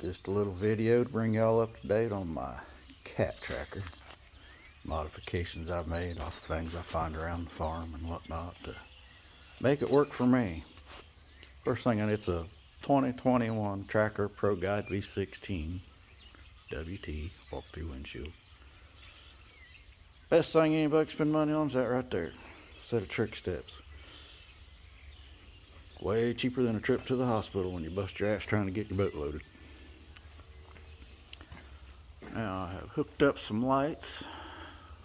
Just a little video to bring y'all up to date on my cat tracker. Modifications I've made off things I find around the farm and whatnot to make it work for me. First thing, it's a 2021 Tracker Pro Guide v16 WT walk-through windshield. Best thing anybody can spend money on is that right there. Set of trick steps. Way cheaper than a trip to the hospital when you bust your ass trying to get your boat loaded. Now I have hooked up some lights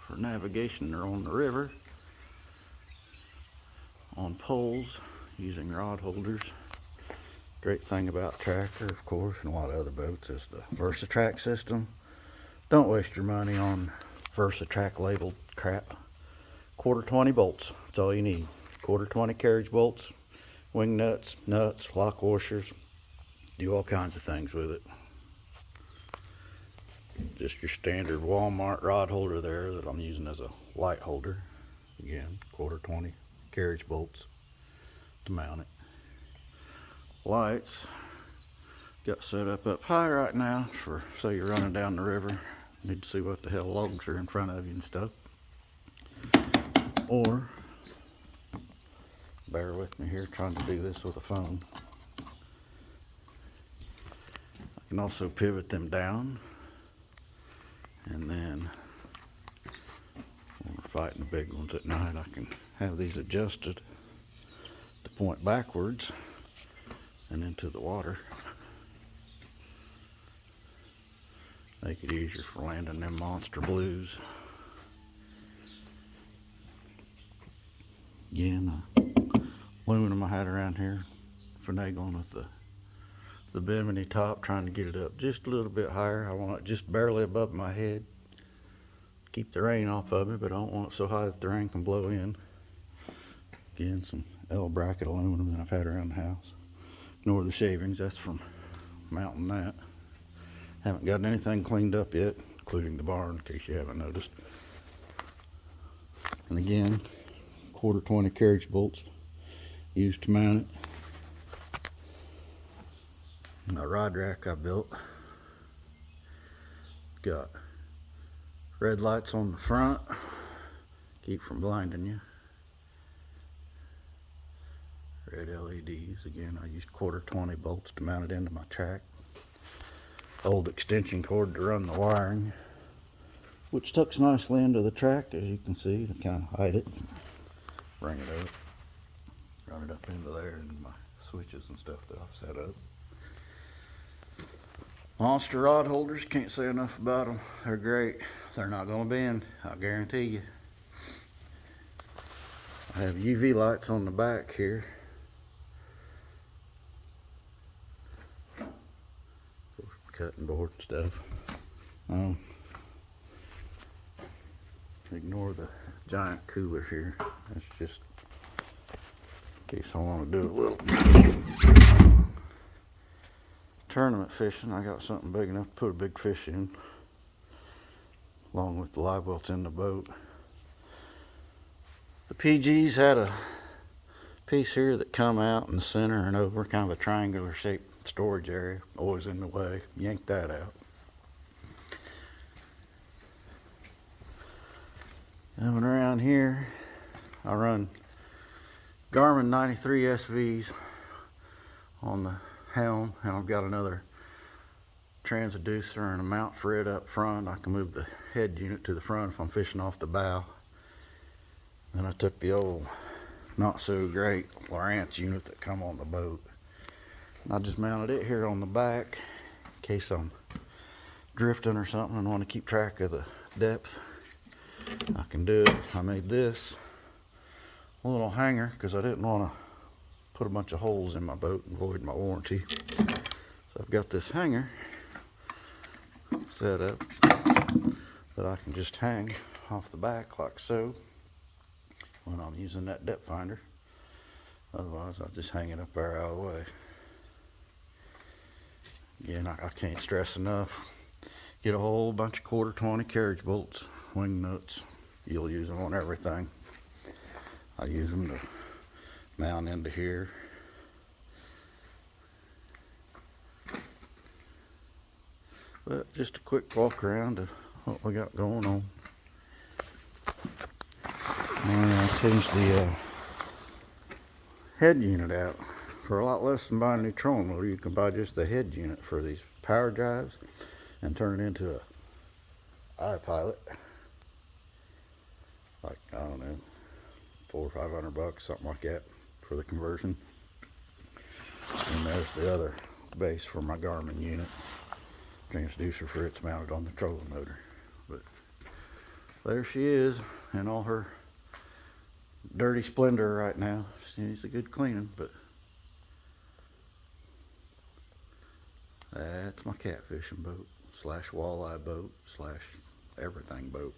for navigation. They're on the river on poles using rod holders. Great thing about Tracker, of course, and a lot of other boats is the VersaTrack system. Don't waste your money on VersaTrack labeled crap. 1/4 bolts, that's all you need. 1/4 carriage bolts, wing nuts, lock washers. Do all kinds of things with it. Just your standard Walmart rod holder there that I'm using as a light holder. Again, 1/4 carriage bolts to mount it. Lights got set up high right now for, say you're running down the river, need to see what the hell logs are in front of you and stuff. Or, bear with me here, trying to do this with a phone. I can also pivot them down, and then when we're fighting the big ones at night, I can have these adjusted to point backwards and into the water. Make it easier for landing them monster blues. Again, aluminum I had around here, finagling with the bimini top, trying to get it up just a little bit higher. I want it just barely above my head. Keep the rain off of it, but I don't want it so high that the rain can blow in. Again, some L bracket aluminum that I've had around the house. Ignore the shavings, that's from mounting that. Haven't gotten anything cleaned up yet, including the barn, in case you haven't noticed. And again, 1/4 carriage bolts used to mount it. My rod rack I built got red lights on the front, keep from blinding you. Red LEDs. Again, I used 1/4 bolts to mount it into my track. Old extension cord to run the wiring, which tucks nicely into the track, as you can see, to kind of hide it. Bring it up, run it up into there, and my switches and stuff that I've set up. Monster rod holders, can't say enough about them. They're great. They're not going to bend, I guarantee you. I have UV lights on the back here. Cutting board and stuff. Ignore the giant cooler here. That's just in case I want to do a little tournament fishing. I got something big enough to put a big fish in, along with the live welts in the boat. The PGs had a piece here that come out in the center and over, kind of a triangular shaped storage area, always in the way. Yank that out. Coming around here, I run Garmin 93 SVs on the helm, and I've got another transducer and a mount for it up front. I can move the head unit to the front if I'm fishing off the bow. And I took the old not so great Lowrance unit that come on the boat. I just mounted it here on the back in case I'm drifting or something and want to keep track of the depth. I can do it. I made this a little hanger because I didn't want to put a bunch of holes in my boat and void my warranty. So I've got this hanger set up that I can just hang off the back like so when I'm using that depth finder. Otherwise I'll just hang it up there out of the way. Again, I can't stress enough. Get a whole bunch of 1/4 carriage bolts, wing nuts. You'll use them on everything. I use them to mount into here. But just a quick walk around of what we got going on. And I changed the head unit out. For a lot less than buying a new trolling motor, you can buy just the head unit for these power drives and turn it into a iPilot. Like, I don't know, $400 or $500, something like that for the conversion. And there's the other base for my Garmin unit. Transducer for it's mounted on the trolling motor. But there she is in all her dirty splendor right now. She needs a good cleaning, but that's my catfishing boat slash walleye boat slash everything boat.